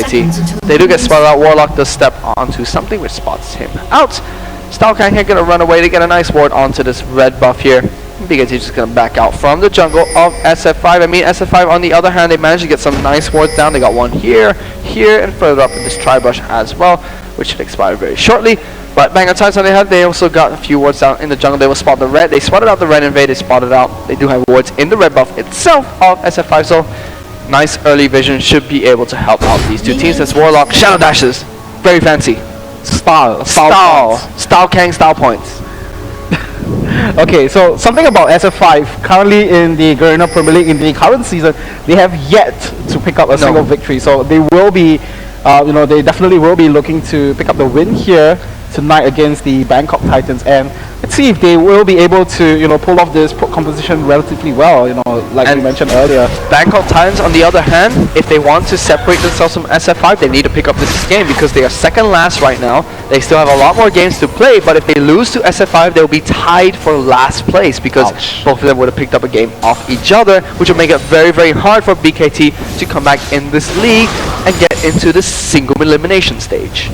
BKT. They do get spotted out. Warlock does step onto something which spots him out. Stalkang here gonna run away to get a nice ward onto this red buff here. BKT just gonna back out from the jungle of SF5. I mean, SF5 on the other hand, they managed to get some nice wards down. They got one here, here, and further up in this tri-brush as well, which should expire very shortly. But Bangkok Titans on the other hand, they also got a few wards down in the jungle. They will spot the red. They spotted out the red invade. They spotted out. They do have wards in the red buff itself of SF5. So nice early vision should be able to help out these two teams. That's Warlock, Shadow Dashes. Very fancy. Style Kang style points. Okay, so something about SF5. Currently in the Garena Premier League in the current season, they have yet to pick up a single victory. So they will be, they definitely will be looking to pick up the win here tonight against the Bangkok Titans, and let's see if they will be able to pull off this composition relatively well, like we mentioned earlier. Bangkok Titans on the other hand, if they want to separate themselves from SF5, they need to pick up this game because they are second last right now. They still have a lot more games to play, but if they lose to SF5, they'll be tied for last place because both of them would have picked up a game off each other, which will make it very, very hard for BKT to come back in this league and get into the single elimination stage.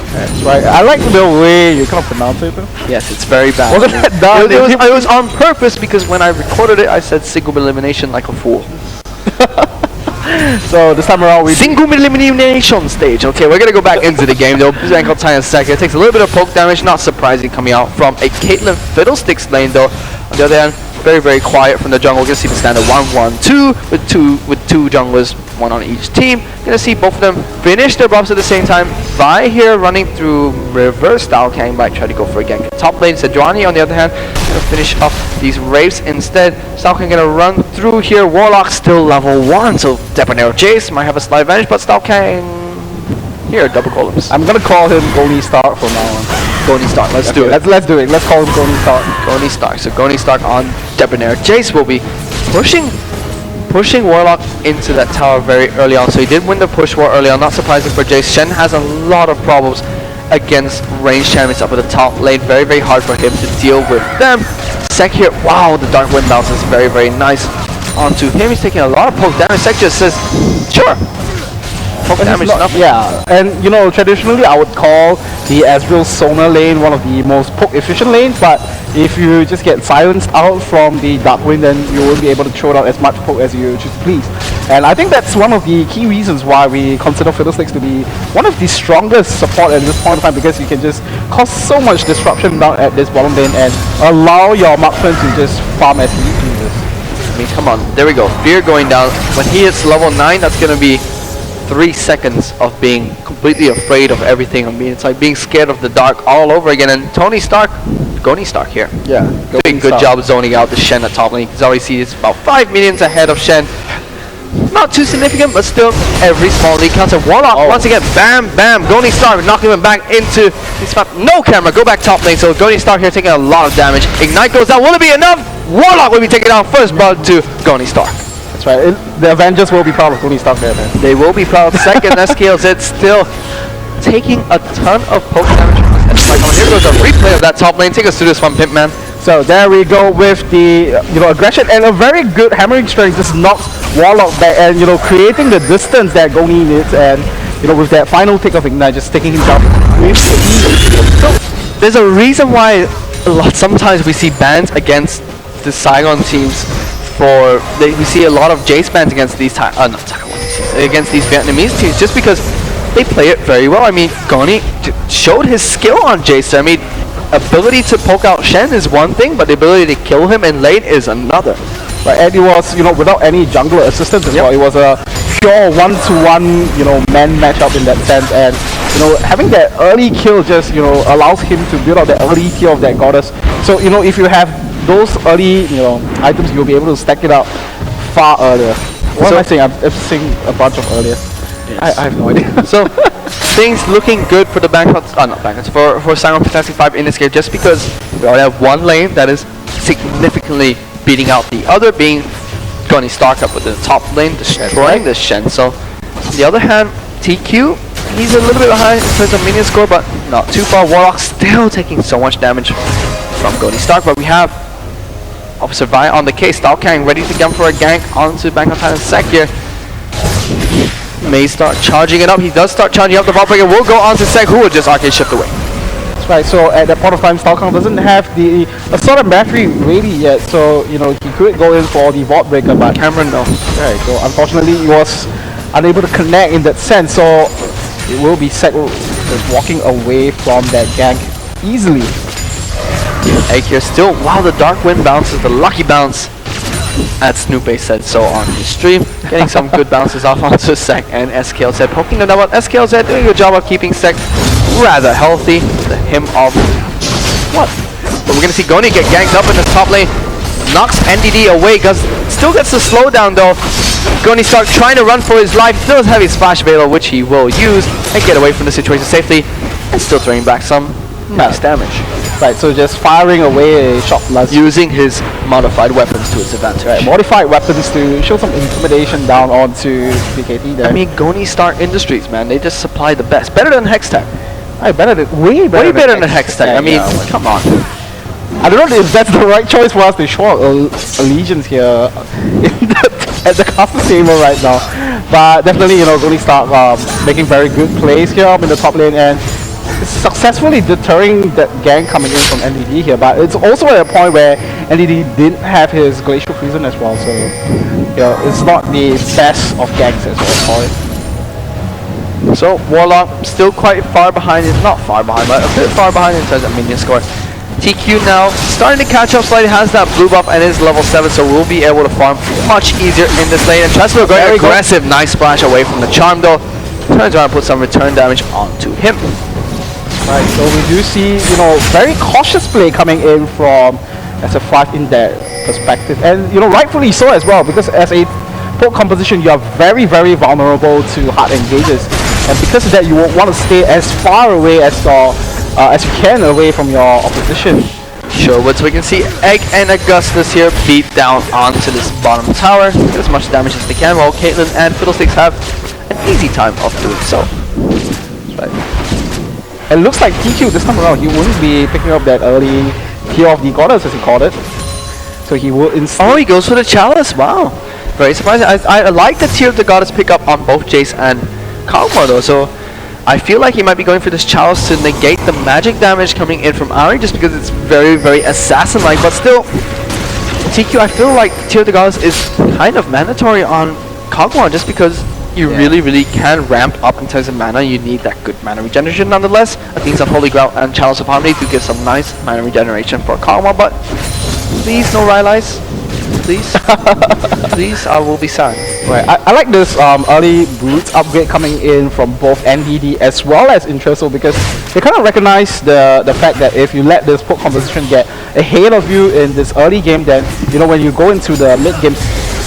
That's right. I like the way you kind of pronounce it though. Yes, it's very bad. Wasn't that done? It was on purpose because when I recorded it, I said single elimination like a fool. So this time around we single elimination stage. Okay, we're gonna go back into the game though. Bangkok Titans second. It takes a little bit of poke damage, not surprising coming out from a Caitlyn Fiddlesticks lane though. On the other hand, very, very quiet from the jungle. We're gonna see the standard 1-1-2 with two junglers, one on each team. Gonna see both of them finish their buffs at the same time. Vi here running through reverse Stalkang might try to go for a gank. Top lane Sejuani on the other hand gonna finish up these Wraiths instead. Stalkang gonna run through here. Warlock still level 1, so Debonair Jace might have a slight advantage, but Stalkang here, double columns. I'm gonna call him Goni Stark from now on. Goni Stark, let's do it. Let's do it. Let's call him Goni Stark. Goni Stark. So Goni Stark on Debonair Jace will be pushing Warlock into that tower very early on. So he did win the push war early on. Not surprising for Jace. Shen has a lot of problems against range champions up at the top lane. Very, very hard for him to deal with them. Sek here, wow, the Dark Wind bounce is very, very nice onto him. He's taking a lot of poke damage. Sek just says, sure. Poke damage enough. Yeah, and traditionally I would call the Ezreal Sona lane one of the most poke efficient lanes, but if you just get silenced out from the Darkwind, then you won't be able to throw out as much poke as you choose to please. And I think that's one of the key reasons why we consider Fiddlesticks to be one of the strongest support at this point in time, because you can just cause so much disruption down at this bottom lane and allow your marksman to just farm as he pleases. I mean, come on, there we go. Fear going down. When he hits level 9, that's going to be 3 seconds of being completely afraid of everything. I mean, it's like being scared of the dark all over again. And Goni Stark here. Yeah, doing good job zoning out the Shen at top lane. As already see, it's about 5 minions ahead of Shen. Not too significant, but still, every small lead counts. And Warlock, once again, bam, bam. Goni Stark knocking him back into his spot. No camera, go back top lane. So Goni Stark here taking a lot of damage. Ignite goes down. Will it be enough? Warlock will be taking down first blood to Goni Stark. That's right. The Avengers will be proud of Goni Stark there, man. They will be proud. Second SKLZ still taking a ton of poke damage. Here goes a replay of that top lane. Take us through this one, Pimp Man. So there we go with the aggression and a very good hammering strength. Just knocks Warlock back and creating the distance that Goni needs, and with that final tick of Ignite, just taking him down. So there's a reason why sometimes we see bans against the Saigon teams. We see a lot of Jace bans against these against these Vietnamese teams, just because they play it very well. I mean, Goni showed his skill on Jace. I mean, ability to poke out Shen is one thing, but the ability to kill him in lane is another. Right, and it was without any jungler assistance as well. It was a pure one-to-one man matchup in that sense, and having that early kill just allows him to build out the early tier of that goddess. So if you have those early items, you'll be able to stack it out far earlier. What am I saying? I'm saying a bunch of earlier. Yes. I have no idea. So things looking good for the for Saigon Fantasy 5 in this game, just because we already have one lane that is significantly beating out the other, being Goni Stark up with the top lane, destroying the Shen. So on the other hand, TQ, he's a little bit behind in terms of minion score, but not too far. Warlock still taking so much damage from Goni Stark, but we have Officer Vi on the case. Stalkang ready to jump for a gank onto Bangkok Titans Sek here. may start charging it up. He does start charging up. The vault breaker will go on to Sek, who will just arcade shift away. That's right. So at that point of time, Stalkang doesn't have the assault and battery ready yet. So you know he could go in for the vault breaker, but Cameron no. Right. So unfortunately, he was unable to connect in that sense. So it will be Sek walking away from that gank easily. Egg here still, while the Dark Wind bounces, the lucky bounce, as Snoopy said so on his stream, getting some good bounces off onto Sek and SKLZ, poking them out. SKLZ doing a good job of keeping Sek rather healthy. The him of what? But we're gonna see Goni get ganked up in the top lane, knocks NDD away, still gets the slowdown though. Goni start trying to run for his life, does have his Flash Veiler, which he will use, and get away from the situation safely, and still throwing back some nice damage. Right, so just firing away a shot plus. Using his modified weapons to its advantage. Right, modified weapons to show some intimidation down onto BKT there. I mean, Goni Star Industries, man, they just supply the best. Better than Hextech. Way better than Hextech. I mean, come on. I don't know if that's the right choice for us to show allegiance here at the castle table right now. But definitely, you know, Goni Star making very good plays here up in the top lane and successfully deterring that gang coming in from NDD here, but it's also at a point where NDD didn't have his Glacial Prison as well, so you know, it's not the best of gangs as well. So Warlock still quite far behind, not far behind, but a bit far behind in terms of minion score. TQ now starting to catch up slightly, has that blue buff and is level 7, so we'll be able to farm much easier in this lane. And Tressler going aggressive, nice splash away from the charm though. Turns around and puts some return damage onto him. Right, so we do see, you know, very cautious play coming in from SF5 in that perspective, and you know, rightfully so as well, because as a poke composition, you are very, very vulnerable to hard engages, and because of that, you want to stay as far away as you can away from your opposition. Sure, so we can see Egg and Augustus here beat down onto this bottom tower, get as much damage as they can, while Caitlyn and Fiddlesticks have an easy time of doing so. Right. It looks like TQ this time around, he wouldn't be picking up that early Tear of the Goddess as he called it. So he will instead... Oh, he goes for the Chalice, wow. Very surprising. I like the Tear of the Goddess pickup on both Jace and Kog'Maw though, so I feel like he might be going for this Chalice to negate the magic damage coming in from Ahri, just because it's very, very assassin-like, but still, TQ, I feel like Tear of the Goddess is kind of mandatory on Kog'Maw, just because you really can ramp up in terms of mana. You need that good mana regeneration nonetheless. I think some Holy Grail and Chalice of Harmony do give some nice mana regeneration for Kog'Maw, but please no Rylai's. Please. Please, I will be sad. Right, I like this early Brutes upgrade coming in from both NDD as well as Intresso, because they kind of recognize the fact that if you let this poke composition get ahead of you in this early game, then you know when you go into the mid game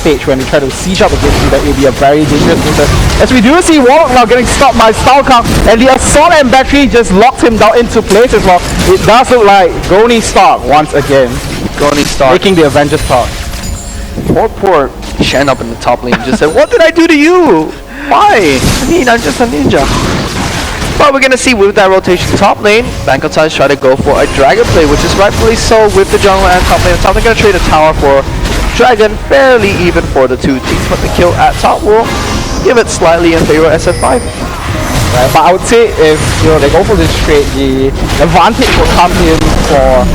stage when you try to siege up against you, that will be a very dangerous method. As we do see Warlock now getting stopped by Stalkang, and the assault and battery just locks him down into place as well. It does look like Goni Stark once again. Goni Stark making the Avengers talk. Poor Shen up in the top lane just said, what did I do to you? Why? I mean, I'm just a ninja. But we're gonna see with that rotation top lane, Bangkok Titans try to go for a dragon play, which is rightfully so with the jungle and top lane. Top, they're gonna trade a tower for dragon, fairly even for the two teams, but the kill at top will give it slightly in favor of SF5. Right, but I would say if you know they go for this trade, the advantage will come in for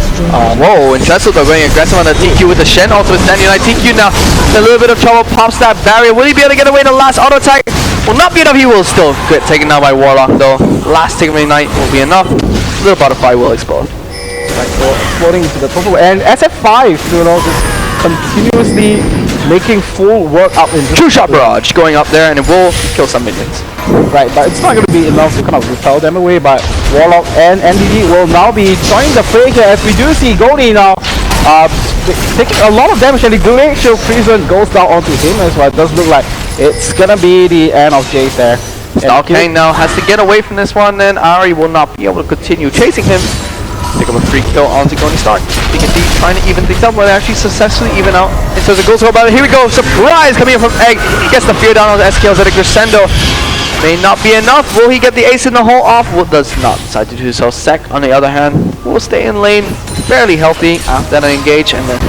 whoa, Intresso though going aggressive on the TQ with the Shen also standing like TQ now in a little bit of trouble, pops that barrier. Will he be able to get away the last auto attack? Will not be enough, he will still get taken down by Warlock though. Last tick of the night will be enough. Little butterfly will explode. Right, so exploding into the total, and SF5, you know, just continuously making full work up in True Shot Barrage going up there, and it will kill some minions. Right, but it's not going to be enough to kind of repel them away, but Warlock and NDD will now be joining the fray here, as we do see Goni now taking a lot of damage, and the Glacial Prison goes down onto him as well. It does look like it's going to be the end of Jace there. Stalkang now has to get away from this one, and Ahri will not be able to continue chasing him. Pick up a free kill onto Goni Stark. BKT trying to even things up, but they actually successfully even out in terms of goals for about it. Here we go, surprise coming in from Egg. Gets the fear down on the SKLZ Crescendo. May not be enough. Will he get the ace in the hole off? Well, does not decide to do so. Sek, on the other hand, will stay in lane, fairly healthy after that engage, and then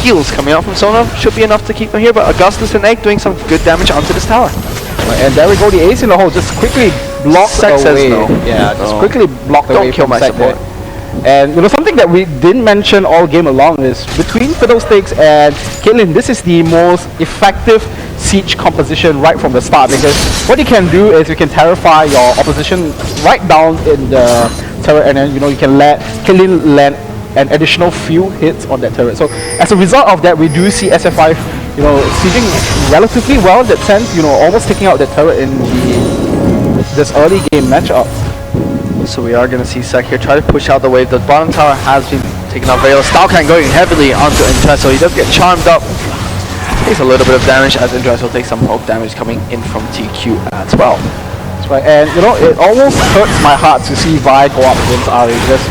heals coming out from Sona should be enough to keep him here, but Augustus and Egg doing some good damage onto this tower. And there we go, the ace in the hole just quickly blocked Sec says away. no. Yeah, just No. quickly blocked away Don't kill from my Sec support. there. And you know, something that we didn't mention all game along is between Fiddlesticks and Caitlyn, this is the most effective siege composition right from the start, because what you can do is you can terrify your opposition right down in the turret, and then you know you can let Caitlyn land an additional few hits on that turret. So as a result of that, we do see SF5 you know sieging relatively well in that sense, you know, almost taking out the turret in this early game matchup. So we are going to see Sec here try to push out the wave. The bottom tower has been taken out very well. Stalkan going heavily onto Intresso. He does get charmed up. Takes a little bit of damage as Intresso takes some poke damage coming in from TQ as well. That's right, and you know, it almost hurts my heart to see Vi go up against Ari, because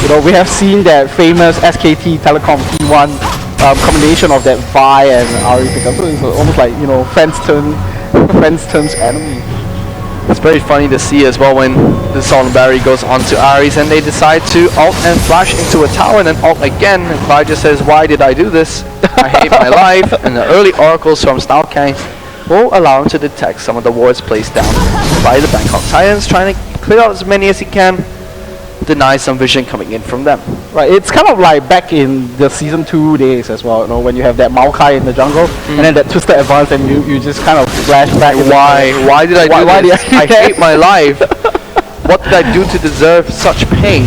you know, we have seen that famous SKT Telecom T1 combination of that Vi and Ari pickup. So it's almost like, you know, friends turns enemy. It's very funny to see as well when the Solemn Barrier goes onto Ares and they decide to ult and flash into a tower and then ult again, and Vi just says, why did I do this? I hate my life. And the early oracles from Stalkang will allow him to detect some of the wards placed down by the Bangkok Titans, trying to clear out as many as he can, deny some vision coming in from them. Right, it's kind of like back in the season 2 days as well, you know, when you have that Maokai in the jungle and then that twisted advance, and you just kind of flash back. Why did I do why this? did I hate my life. What did I do to deserve such pain?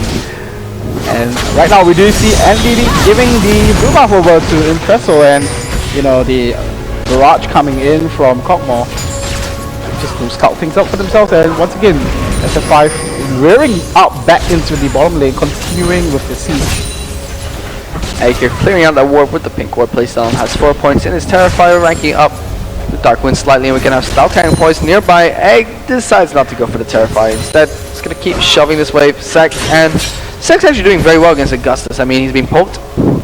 And right now we do see NDD giving the blue buff over to Intresso, and you know, the barrage coming in from Cockmore just to scout things out for themselves. And once again, SF5 rearing up back into the bottom lane, continuing with the siege. Egg here clearing out that ward with the pink ward placed on, has 4 points in his Terrifier, ranking up the Dark Wind slightly, and we can have Stalkang poised nearby. Egg decides not to go for the Terrifier. Instead, he's going to keep shoving this wave. Sec's actually doing very well against Augustus. I mean, he's been poked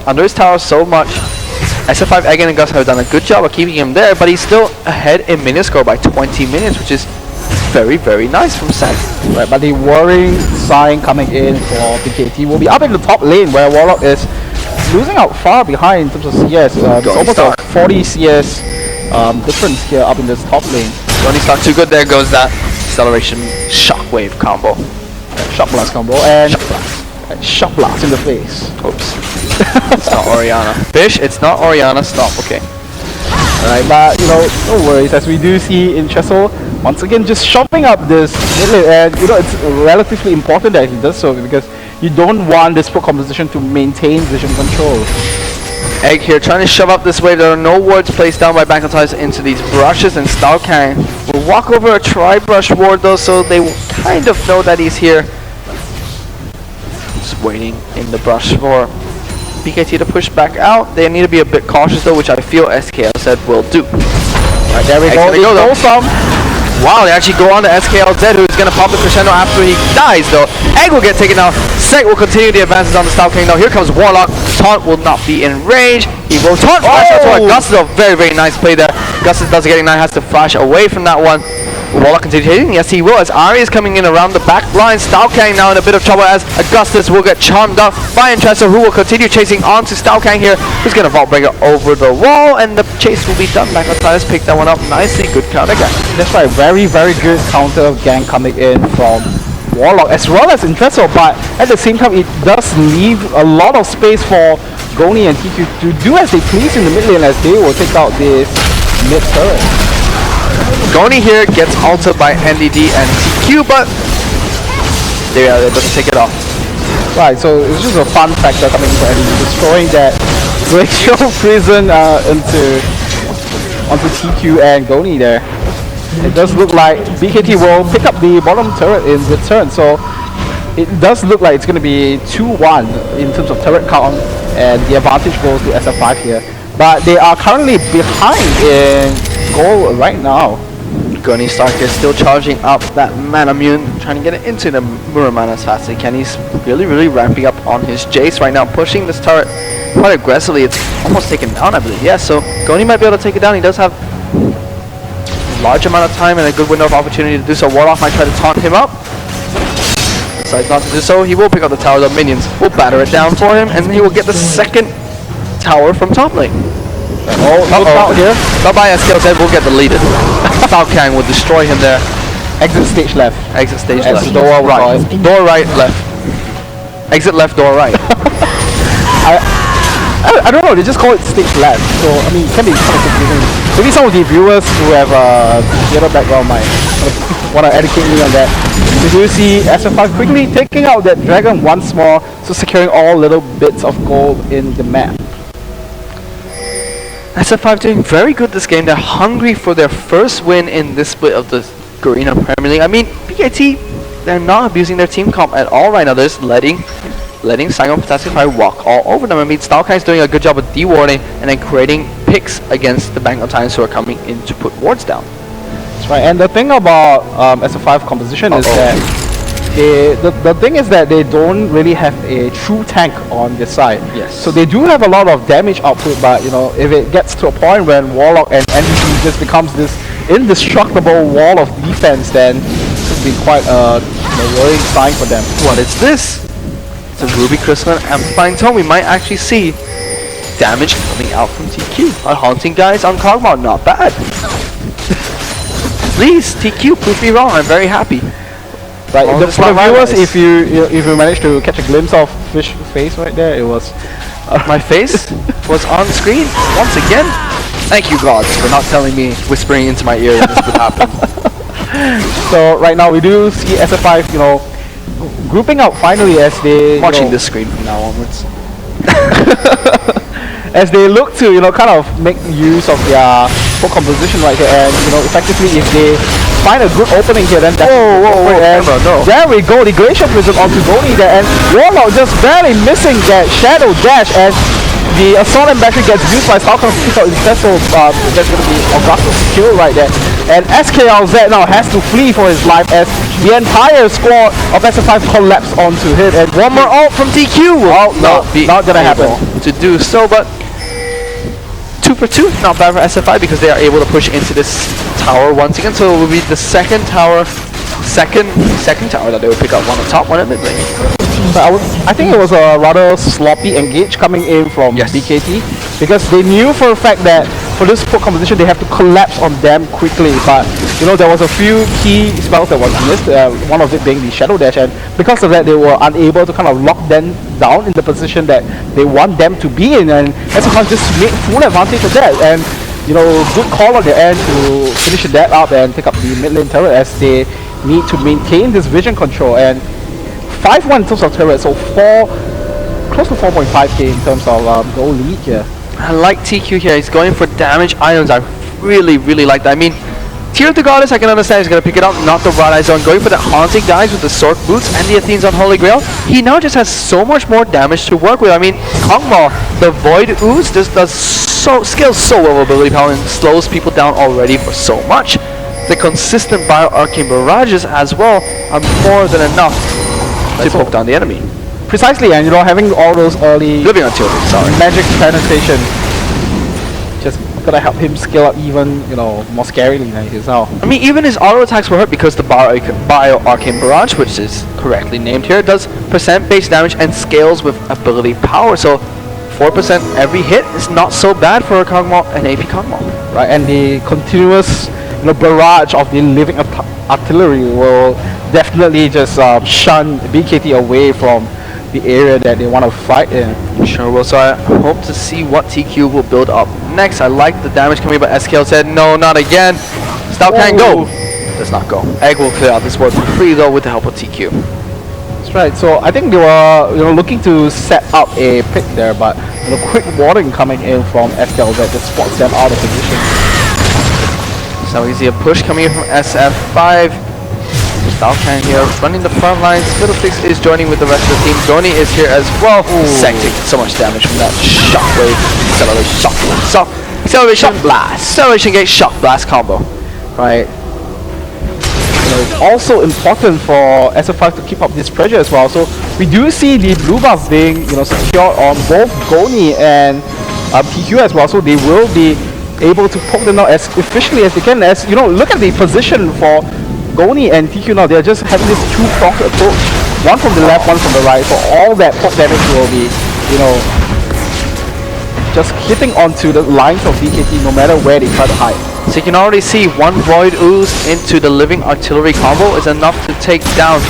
under his tower so much. SF5, Egg, and Augustus have done a good job of keeping him there, but he's still ahead in minute score by 20 minutes, which is very, very nice from Sec. Right, but the worrying sign coming in for BKT will be up in the top lane, where Warlock is losing out far behind in terms of CS. It's almost a 40 CS difference here up in this top lane. Ronnie's not too good. There goes that acceleration shockwave combo. Shock blast combo and shock blast in the face. Oops. It's not Oriana. Fish, it's not Oriana. Stop. Okay. Alright, but you know, no worries, as we do see Intresso once again just chopping up this mid lane, and you know, it's relatively important that he does so, because you don't want this pro composition to maintain vision control. Egg here trying to shove up this way. There are no wards placed down by Bangkok Titans into these brushes, and Stalkang will walk over a tri-brush ward though, so they will kind of know that he's here. Just waiting in the brush for BKT to push back out. They need to be a bit cautious though, which I feel SKL said will do. Right, there we go. Wow, they actually go on to SKLZ, who's going to pop the crescendo after he dies though. Egg will get taken out. Sec will continue the advances on the Stalkang though. Here comes Warlock. Taunt will not be in range. He will taunt flash out to Augustus. A very, very nice play there. Augustus does get ignite, has to flash away from that one. Warlock continues hitting. Yes, he will, as Ari is coming in around the back line. Stalkang now in a bit of trouble, as Augustus will get charmed up by Intresso, who will continue chasing on to Stalkang here, who's going to vault breaker over the wall, and the chase will be done. Bangkok Titans pick that one up nicely. Good counter gang. That's right, very, very good counter gang coming in from Warlock as well as Intresso, but at the same time it does leave a lot of space for Goni and TQ to do as they please in the mid lane, as they will take out this mid turret. Goni here gets altered by NDD and TQ, but they are able to take it off. Right, so it's just a fun factor coming for NDD, destroying that glacial prison onto TQ and Goni there. It does look like BKT will pick up the bottom turret in return, so it does look like it's going to be 2-1 in terms of turret count, and the advantage goes to SF5 here. But they are currently behind in goal right now. Goni Stark is still charging up that Manamune, trying to get it into the Muramana as fast as he can. He's really, really ramping up on his Jace right now, pushing this turret quite aggressively. It's almost taken down, I believe. Yeah, so Goni might be able to take it down. He does have a large amount of time and a good window of opportunity to do so. Warlock might try to taunt him up. Decides not to do so. He will pick up the tower. The minions will batter it down for him, and he will get the second tower from top lane. Oh, no out here. Not by SKLZ will get deleted. Stao Kang will destroy him there. Exit stage left. Exit stage As left. door right. Door right, left. Exit left, door right. I don't know, they just call it stage left. So, I mean, it can be kind of confusing. Maybe some of the viewers who have theater background might want to educate me on that. We do see SF5 quickly taking out that dragon once more, so securing all little bits of gold in the map. SF5 doing very good this game. They're hungry for their first win in this split of the Korean Premier League. I mean, BKT, they're not abusing their team comp at all right now. They're just letting Saigon walk all over them. I mean, Stao Kang is doing a good job of dewarding and then creating picks against the Bangkok Titans who are coming in to put wards down. That's right. And the thing about SF5 composition is that the thing is that they don't really have a true tank on their side. Yes. So they do have a lot of damage output, but you know, if it gets to a point when Warlock and NDC just becomes this indestructible wall of defense, then it could be quite a worrying sign for them. What is this? It's a Ruby Crystal and Amplifying Tone. We might actually see damage coming out from TQ. Our haunting guys on Kog'Maw, not bad. Please, TQ, prove me wrong. I'm very happy. Right, for the viewers, if you managed to catch a glimpse of Fish's face right there, it was my face was on screen once again. Thank you, gods, for not telling me, whispering into my ear that this would happen. So right now we do see SF5, grouping out finally as they watching this screen from now onwards. As they look to kind of make use of their full composition right here, and effectively if they find a good opening here, then there we go, the Glacier Prism onto Goni there, and Warlock just barely missing that Shadow Dash, and the Assault and Battery gets used by Saigon instead, so there's going to be Augustus kill right there. And SKLZ now has to flee for his life as the entire squad of SF5 collapse onto him, and one more ult from TQ! Oh, no, not gonna happen. To do so, but 2 for 2, not bad for SF5 because they are able to push into this tower once again. So it will be the second tower that they will pick up, one on top, one at mid lane. But I think it was a rather sloppy engage coming in from BKT, because they knew for a fact that for this full composition they have to collapse on them quickly, but there was a few key spells that was missed, one of it being the Shadow Dash, and because of that they were unable to kind of lock them down in the position that they want them to be in, and SF5 just made full advantage of that, and good call on their end to finish that up and take up the mid lane turret as they need to maintain this vision control, and 5-1 in terms of turret, so close to 4.5k in terms of goal lead here. I like TQ here, he's going for damage items. I really like that. I mean, Tear of the Goddess, I can understand he's going to pick it up, not the Broad Eye Zone, going for the Haunting guys with the Sword Boots and the Athenes on Holy Grail. He now just has so much more damage to work with. I mean, Kog'Maw, the Void Ooze, just scales so well with ability power and slows people down already for so much. The consistent Bio Arcane Barrages as well are more than enough to poke down the enemy. Precisely, and having all those early living on tilting, magic penetration just gonna help him scale up even more scarily than he is now. I mean, even his auto attacks were hurt because the Bio Arcane Barrage, which is correctly named here, does % base damage and scales with ability power. So 4% every hit is not so bad for a Kog'Maw and AP Kog'Maw. Right, and the continuous barrage of the living artillery will definitely just shun BKT away from the area that they want to fight in. Sure will. So I hope to see what TQ will build up next. I like the damage coming, but SKL said no, not again. Stao Kang go. Does not go. Egg will clear out this board for free though with the help of TQ. That's right. So I think they were looking to set up a pick there, but quick warning coming in from SKL that just spots them out of position. So we see a push coming in from SF5. Stao Kang here running the front lines. Fiddlesticks is joining with the rest of the team. Goni is here as well. Sek taking so much damage from that shockwave. Acceleration, shock blast. Acceleration gate, shock blast combo. Right. It's also important for SF5 to keep up this pressure as well. So we do see the blue buff being secured on both Goni and TQ as well. So they will be able to poke them out as efficiently as they can. As look at the position for Goni and TQ now. They're just having this two-pronged approach, one from the left, one from the right. So all that poke damage will be just hitting onto the lines of BKT no matter where they try to hide. So you can already see one Void Ooze into the living artillery combo is enough to take down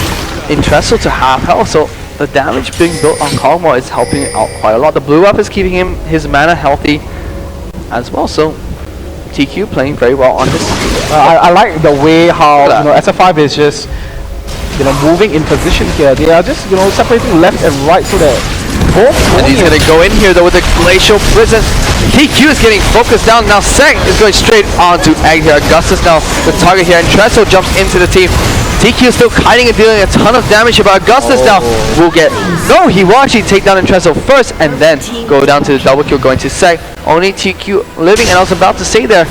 Intresso to half health. So the damage being built on Kog'Maw is helping out quite a lot. The blue buff is keeping his mana healthy as well. So TQ playing very well on his. I like the way how SF5 is just moving in position here. They are just separating left and right so that both. And he's gonna go in here though with the Glacial Prison. TQ is getting focused down now. Sek is going straight onto Egg here. Augustus now the target here, and Tresso jumps into the team. TQ is still kiting and dealing a ton of damage here, but Augustus now will get. No, he will actually take down Intresso first and then go down to the double kill going to Sek. Only TQ living, and I was about to say there,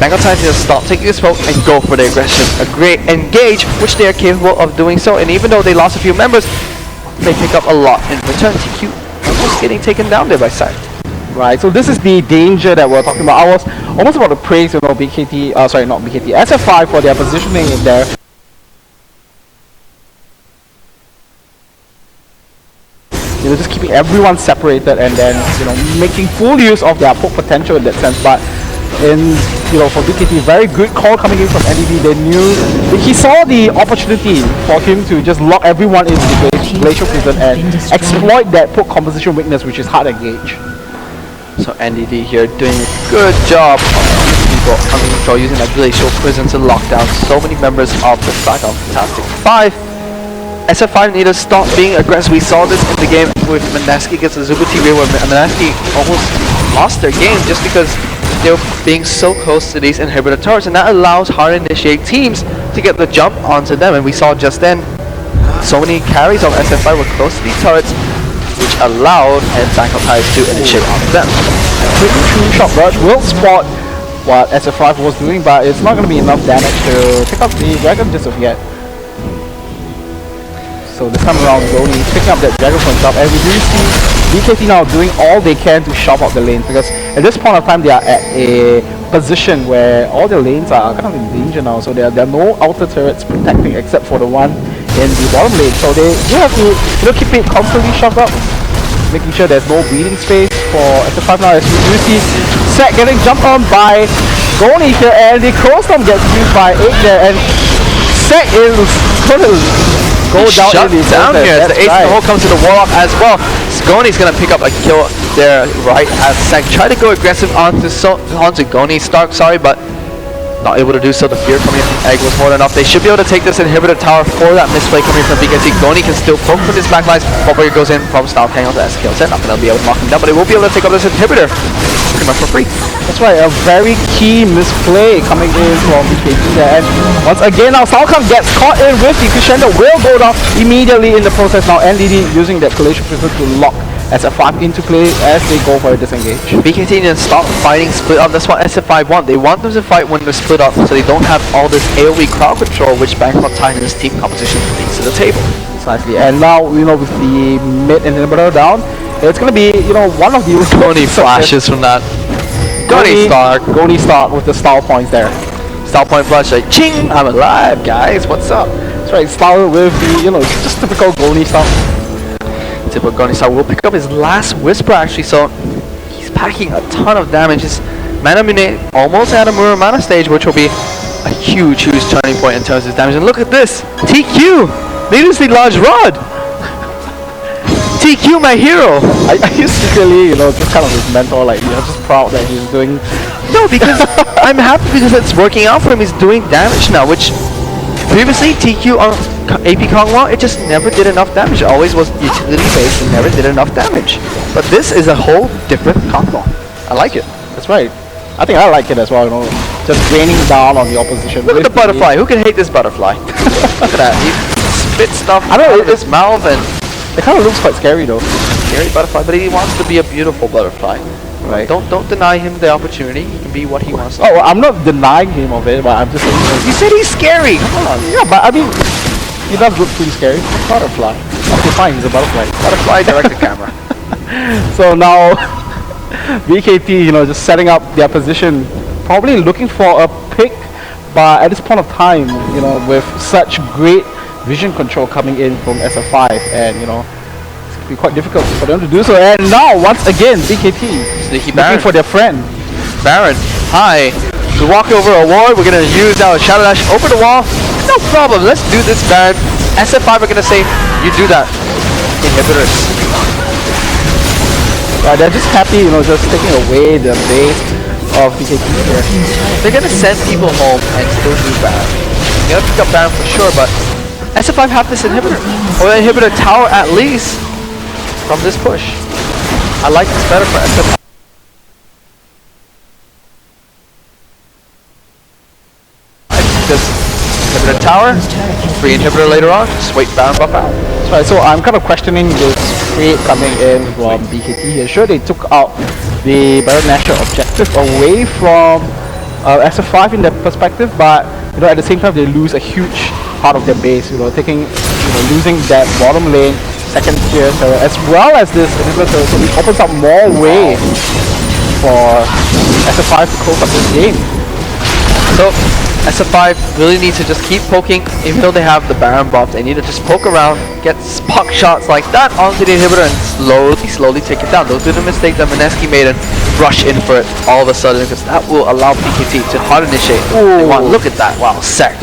Bangkok Titans need to stop taking this smoke and go for the aggression. A great engage, which they are capable of doing so, and even though they lost a few members, they pick up a lot in return. TQ almost getting taken down there by Sek. Right, so this is the danger that we're talking about. I was almost about to praise, BKT, sorry, not BKT, SF5 for their positioning in there. Just keeping everyone separated and then, making full use of their poke potential in that sense. But for BKT, very good call coming in from NDD. They knew, he saw the opportunity for him to just lock everyone into the Glacial Prison and exploit that poke composition weakness, which is hard to engage. So NDD here doing a good job of people under control using that Glacial Prison to lock down so many members of the Saigon Fantastic 5. SF5 need to stop being aggressive. We saw this in the game with Manaski against the Zubuti where Manaski almost lost their game just because they were being so close to these inhibitor turrets, and that allows hard initiate teams to get the jump onto them. And we saw just then so many carries of SF5 were close to these turrets, which allowed Bangkok Titans to initiate onto them. A pretty true shot rush will spot what SF5 was doing, but it's not going to be enough damage to pick up the dragon just of yet. So this time around, Goni picking up that dragon for himself, and we do see BKT now doing all they can to shove out the lanes, because at this point of time they are at a position where all the lanes are kind of in danger now. So there are no outer turrets protecting except for the one in the bottom lane. So they do have to keep it constantly shoved up, making sure there's no breathing space for SF5 now. As we do see Sek getting jumped on by Goni here, and the Crow Storm gets used by 8 there, and Sek is going to go down here. The ace in the hole comes to the Warlock as well. Goni's gonna pick up a kill there right as Sek try to go aggressive onto Goni Stark, but not able to do so. The fear coming in from Egg was more than enough. They should be able to take this inhibitor tower for that misplay coming from BKT. Goni can still poke from his backlines. Bubble goes in from Style Hang on to SKL set. Not gonna be able to knock him down, but they will be able to take up this inhibitor pretty much for free. That's right, a very key misplay coming in from BKT there. And once again now Salcom gets caught in with the Crescendo, will go down immediately in the process. Now NDD using that Glacial Prison to lock SF5 into play as they go for a disengage. BKT need to stop fighting split up. That's what SF5 want. They want them to fight when they're split up so they don't have all this AoE crowd control which Bangkok Titans team composition brings to the table. Precisely. And now, with the mid inhibitor down, it's going to be, one of the... Goni flashes from that. Goni Stark with the style points there. Style point flash like, ching! I'm alive, guys. What's up? That's right, style with the, just typical Goni style. Typical Goni style will pick up his last Whisper actually, so he's packing a ton of damage. His mana mune almost at a Mura mana stage, which will be a huge turning point in terms of his damage. And look at this! TQ! Needlessly large rod! TQ, my hero! Are you secretly, just kind of his mentor, like, just proud that he's doing... No, because I'm happy because it's working out for him. He's doing damage now, which previously TQ on AP Kog'Maw, it just never did enough damage. It always was utility based and never did enough damage. But this is a whole different Kog'Maw. I like it. That's right. I think I like it as well, just raining down on the opposition. Look at the butterfly. Who can hate this butterfly? Look at that. He spits stuff out of his mouth, and it kind of looks quite scary though. Scary butterfly, but he wants to be a beautiful butterfly. Right. Don't deny him the opportunity. He can be what he wants to be. Well, I'm not denying him of it, but I'm just saying. You said he's scary. Come on. Yeah, but I mean, he does look pretty scary. Butterfly. Okay, fine. He's a butterfly. Butterfly direct the camera. So now, BKT, just setting up their position, probably looking for a pick, but at this point of time, with such great vision control coming in from SF5, and be quite difficult for them to do so. And now, once again, BKT Sneaky looking Baron. for their friend. Baron, hi. We walk over a ward. We're gonna use our Shadow Dash over the wall. No problem. Let's do this, Baron. SF5 are gonna say, you do that. Inhibitors. They're just happy, just taking away the base of BKT here. They're gonna send people home and still do Baron. They're gonna pick up Baron for sure, but SF5 have this inhibitor. Or the inhibitor tower at least from this push. I like this better for SF5. Just inhibitor tower, free inhibitor later on, just wait Baron buff out. Right, so I'm kind of questioning this trade coming in from BKT here. Sure, they took out the Baron Nashor objective away from SF5 in that perspective, but at the same time they lose a huge part of their base. Losing that bottom lane, second tier turret, as well as this inhibitor turret, so it opens up more way for SF5 to close up this game. So SF5 really needs to just keep poking, even though they have the Baron buff. They need to just poke around, get puck shots like that onto the inhibitor, and slowly take it down. Don't do the mistake that Mineski made and rush in for it all of a sudden, because that will allow BKT to hard initiate. Look at that! Wow, Sec.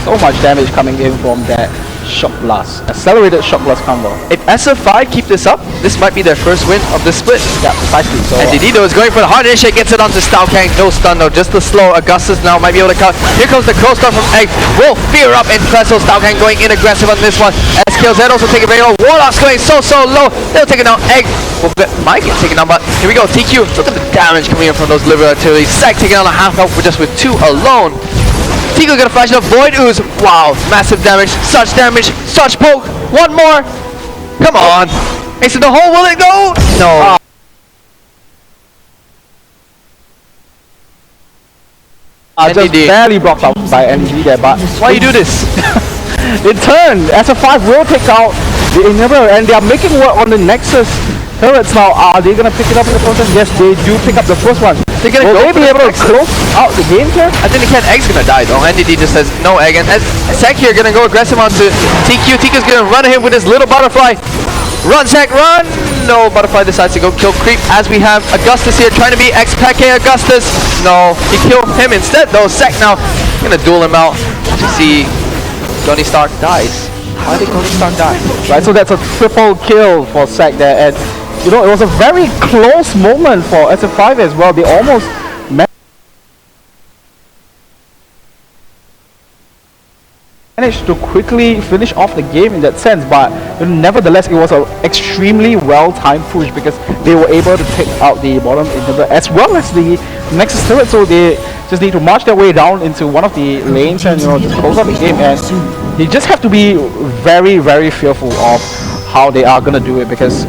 So much damage coming in from that shock blast, accelerated shock blast combo. If SF5 keep this up, this might be their first win of this split. Yeah, precisely. So and Didido is going for the hard initiate, gets it onto Staukang. No stun though, just the slow. Augustus now might be able to cut. Here comes the crow star from Egg. Will fear up in Trestle. Staukang going in aggressive on this one. SKZ also taking very low. Warlock's going so low. They'll take it down. Egg might get taken down, but here we go. TQ, look at the damage coming in from those liver artillery. Sec taking on a half health just with 2 alone. Tico gonna flash up Void Ooze. Wow, massive damage, such poke. One more. Come on. Ace in the hole, will it go? No. Just barely blocked out by NG there, but why you do this? In turn, SF5 will take out the inhibitor, and they are making work on the Nexus turrets now. Are they gonna pick it up in the process? Yes, they do pick up the first one. Will they be able to close out the game here? I think they can. Egg's gonna die though. NDD just says no Egg, and Sec here gonna go aggressive onto TQ. TQ's gonna run him with his little butterfly. Run, Sec, run! No, Butterfly decides to go kill Creep, as we have Augustus here trying to be X-Pack Augustus. No, he killed him instead though. Sec now gonna duel him out to see Johnny Stark dies. How did Johnny Stark die? Right, so that's a triple kill for Sec there, and it was a very close moment for SF5 as well. They almost managed to quickly finish off the game in that sense, but nevertheless it was an extremely well-timed push, because they were able to take out the bottom inhibitor as well as the Nexus turret, so they just need to march their way down into one of the lanes and just close out the game, and they just have to be very, very fearful of how they are gonna do it, because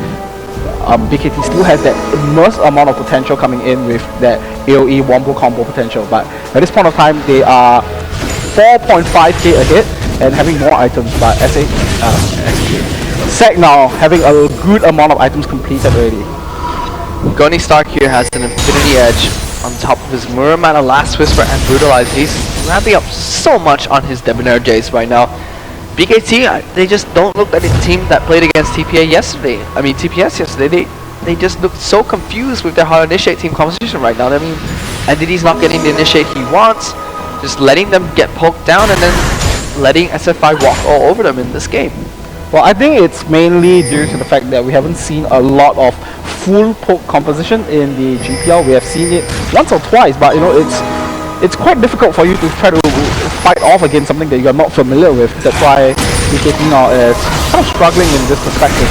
BKT still has that immense amount of potential coming in with that AoE wombo combo potential, but at this point of time they are 4.5k ahead and having more items, but Sec now having a good amount of items completed already. Johnny Stark here has an Infinity Edge on top of his Muramana, Last Whisper, and Brutalize. He's ramping up so much on his Debonair Jace right now. BKT, they just don't look like a team that played against TPS yesterday. They just looked so confused with their hard initiate team composition right now. I mean, NDD's not getting the initiate he wants, just letting them get poked down and then letting SF5 walk all over them in this game. Well, I think it's mainly due to the fact that we haven't seen a lot of full poke composition in the GPL. We have seen it once or twice, but it's quite difficult for you to try to fight off against something that you're not familiar with. That's why BKT now is kind of struggling in this perspective.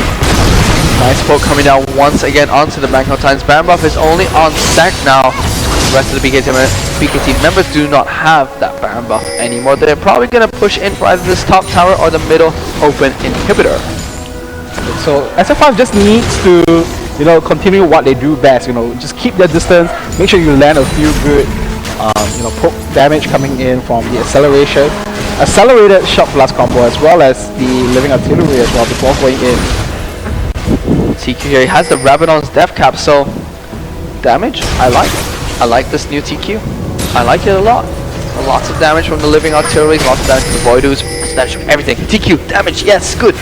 Nice poke coming down once again onto the Bangkok Titans. Baron buff is only on Sec now. The rest of the BKT members do not have that Baron buff anymore. They're probably going to push in for either this top tower or the middle open inhibitor. So SF5 just needs to continue what they do best. Just keep their distance. Make sure you land a few good poke damage coming in from the accelerated shock blast combo, as well as the living artillery as well before going in. TQ here, he has the Rabadon's death cap, so damage, I like this new TQ. I like it a lot. Lots of damage from the living artillery, lots of damage from the Voidus, lots of damage from everything. TQ, damage, yes, good.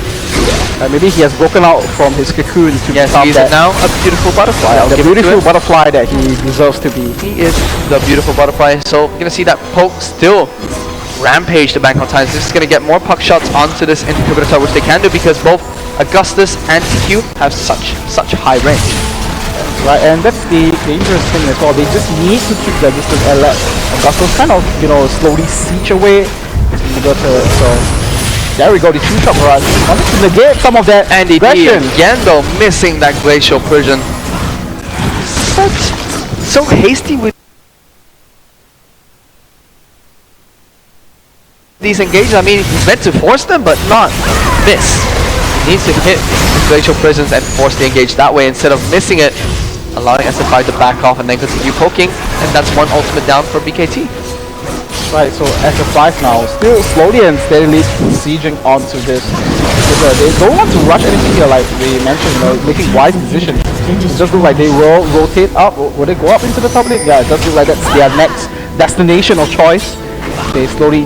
Maybe he has broken out from his cocoon to become he's now a beautiful butterfly. The beautiful butterfly that he deserves to be. He is the beautiful butterfly. So you're gonna see that poke still rampage the Bangkok Titans. This is gonna get more puck shots onto this inhibitor tower, which they can do because both Augustus and TQ have such high range. Right, and that's the dangerous thing as well. They just need to keep their distance and let Augustus kind of, slowly siege away his inhibitor. So there we go, the two-shot barrage. Wanted to negate some of that and aggression. Again though, missing that glacial prison. So hasty with these engages. I mean, he's meant to force them, but not miss. He needs to hit the glacial prisons and force the engage that way instead of missing it, allowing SF5 to back off and then continue poking. And that's one ultimate down for BKT. Right, so SF5 now still slowly and steadily sieging onto this. They don't want to rush anything here, like we mentioned, making wise decisions. It just looks like they will rotate up. Will they go up into the top lane? Yeah, it does look like that's their next destination of choice. They slowly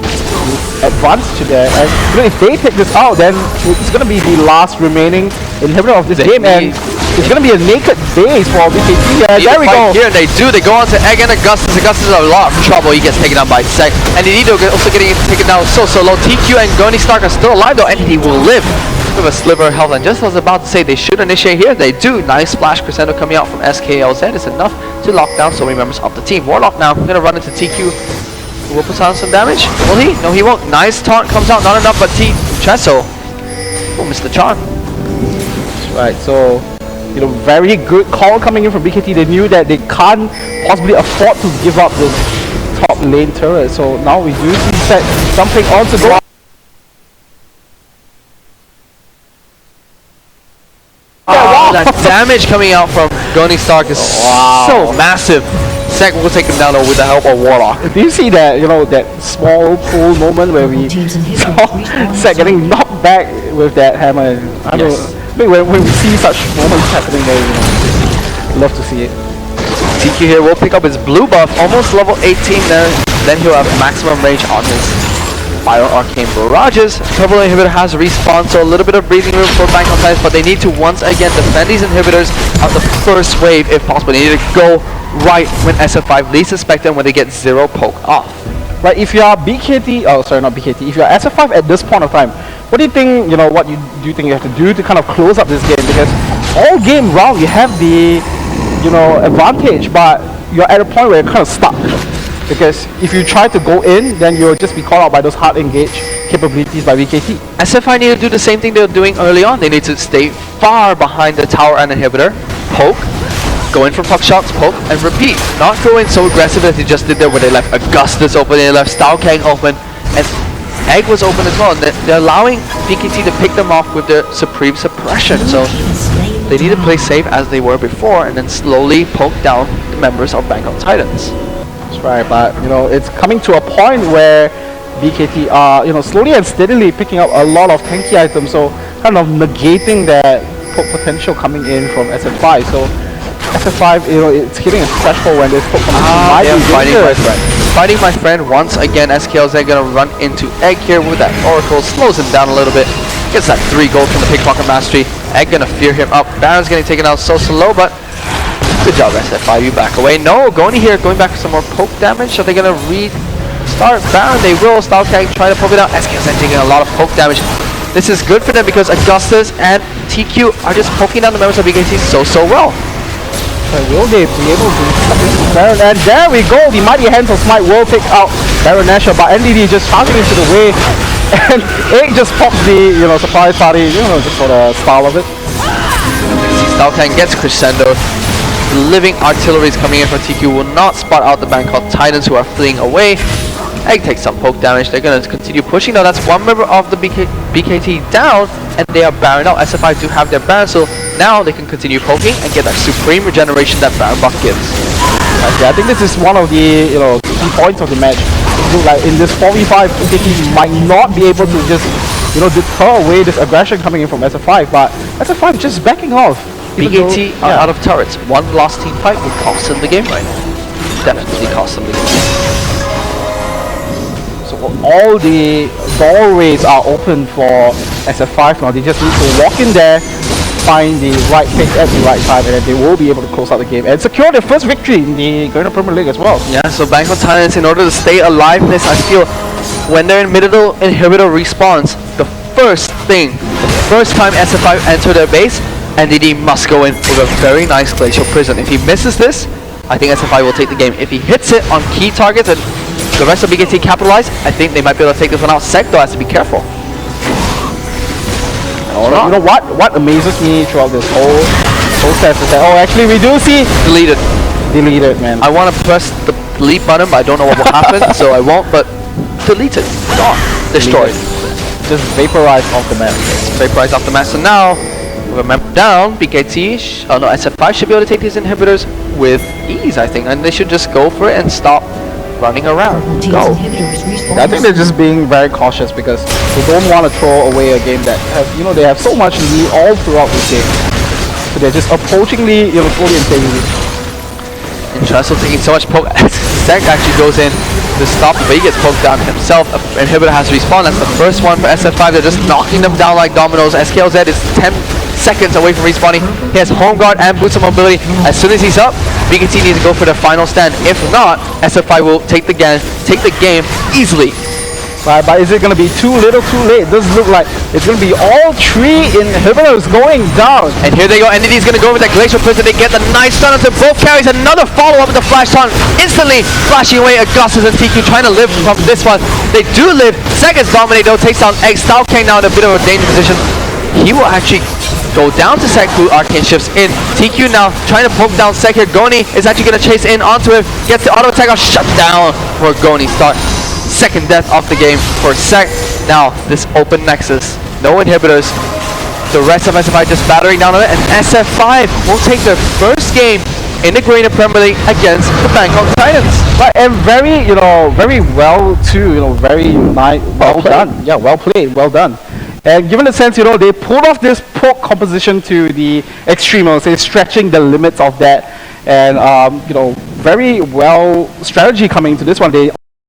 advance to there, and if they take this out, then it's going to be the last remaining inhibitor of this game, and it's going to be a naked base for BKT. There we go. Here they do. They go on to Egg and Augustus. Augustus is a lot of trouble. He gets taken down by Sec, and Nidito also getting taken down so low. TQ and Goni Stark are still alive though, and he will live with a sliver of health. And just as I was about to say, they should initiate here. They do. Nice splash crescendo coming out from SKLZ. It's enough to lock down so many members of the team. Warlock now going to run into TQ. Will put on some damage. Will he? No, he won't. Nice taunt comes out. Not enough, but Chesso will miss the charm. Right, so very good call coming in from BKT. They knew that they can't possibly afford to give up this top lane turret. So now we do see Sec jumping onto go. Wow, that damage coming out from Goni Stark is so massive. Sec will take him down with the help of Warlock. Do you see that, that small pull moment where we saw Sec getting knocked back with that hammer? I think when we see such moments happening there, love to see it. TQ here will pick up his blue buff, almost level 18 there. Then he'll have maximum range on his Fire Arcane Barrages. Turbo inhibitor has respawned, so a little bit of breathing room for Bangkok Titans, but they need to once again defend these inhibitors out the first wave if possible. They need to go right when SF5 least suspect them when they get 0 poke off. Right, if you are BKT, not BKT, if you are SF5 at this point of time, what do you think, what do you think you have to do to kind of close up this game? Because all game round you have the, advantage, but you're at a point where you're kind of stuck. Because if you try to go in, then you'll just be caught out by those hard engage capabilities by BKT. SF5 need to do the same thing they were doing early on. They need to stay far behind the tower and inhibitor, poke, go in for puck shots, poke, and repeat. Not go in so aggressive as they just did there where they left Augustus open, they left Staokang open, and Egg was open as well. And they're allowing BKT to pick them off with their supreme suppression. So they need to play safe as they were before and then slowly poke down the members of Bangkok Titans. That's right, but it's coming to a point where BKT are slowly and steadily picking up a lot of tanky items, so kind of negating that poke potential coming in from SF5. So SF5, it's hitting a threshold when this poke comes in. Fighting my friend once again. SKLZ gonna run into Egg here with that Oracle, slows him down a little bit, gets that 3 gold from the Pickpocket Mastery. Egg gonna fear him up. Baron's getting taken out so slow, but good job SF5, you back away. No, Goni here going back for some more poke damage. Are they gonna restart Baron? They will. Staokang try to poke it out. SKLZ taking a lot of poke damage. This is good for them because Augustus and TQ are just poking down the members of BKT so well. Will they be able to stop this Baron? And there we go, the mighty hands of Smite will take out Baron Nashor, but NDD just charging into the way, and Egg just pops the surprise party, just for the style of it. Staokang gets crescendo. The living artillery is coming in from TQ, will not spot out the Bangkok Titans who are fleeing away. Egg takes some poke damage. They're going to continue pushing. Now that's one member of the BKT down, and they are Baron out. SF5 do have their Baron, so now they can continue poking and get that supreme regeneration that Baron buff gives. Okay, I think this is one of the key points of the match. It looks like in this 4v5, BKT might not be able to just deter away this aggression coming in from SF5, but SF5 just backing off. BKT are out of turrets. One lost team fight would cost them the game right now. Definitely cost them the game. all the doorways are open for SF5 now. They just need to walk in there, find the right pick at the right time, and then they will be able to close out the game and secure their first victory in the Grand Premier League as well. Yeah, so Bangkok Titans, in order to stay alive in this, I feel when their middle inhibitor respawns, the first time SF5 enter their base, NDD must go in with a very nice Glacial Prison. If he misses this, I think SF5 will take the game. If he hits it on key targets and the rest of BKT capitalize, I think they might be able to take this one out. Sek though has to be careful. So, you know what amazes me throughout this whole process is that, oh, actually we do see deleted, man. I want to press the delete button, but I don't know what will happen, so I won't. But delete it, gone, destroyed, just vaporized off the map. Vaporized off the map. So now, with a map down, BKT, SF5 should be able to take these inhibitors with ease, I think, and they should just go for it and stop running around. Go. I think they're just being very cautious because they don't want to throw away a game that has, they have so much lead all throughout the game. So they're just approachingly, slowly and steadily. Interesting, taking so much poke. Sek actually goes in to stop, but he gets poked down himself. Inhibitor has to respawn. That's the first one for SF5. They're just knocking them down like dominoes. SKLZ is 10 seconds away from respawning. He has home guard and boots of mobility. As soon as he's up, BKT needs to go for the final stand. If not, SF5 will take the game easily. But is it going to be too little, too late? It does look like it's going to be all three inhibitors going down. And here they go. NDD is going to go with that Glacial Prison. They get the nice stun onto both carries. Another follow-up with the Flash Taunt. Instantly flashing away Augustus and TQ trying to live from this one. They do live. Seconds dominate though. Takes down Egg. Style Kang now in a bit of a dangerous position. He will actually go down to Sek, who Arcane shifts in. TQ now trying to poke down Sek here. Goni is actually going to chase in onto him. Gets the auto attack out. Shut down for Goni. Second death of the game for Sek. Now this open nexus, no inhibitors. The rest of SF5 just battering down on it, and SF5 will take their first game in the Grand Premier League against the Bangkok Titans. Right, and very, very well too. Very nice, well done. Yeah, well played, well done. And given the sense, they pulled off this poke composition to the extreme, I would say, stretching the limits of that, and very well strategy coming into this one. They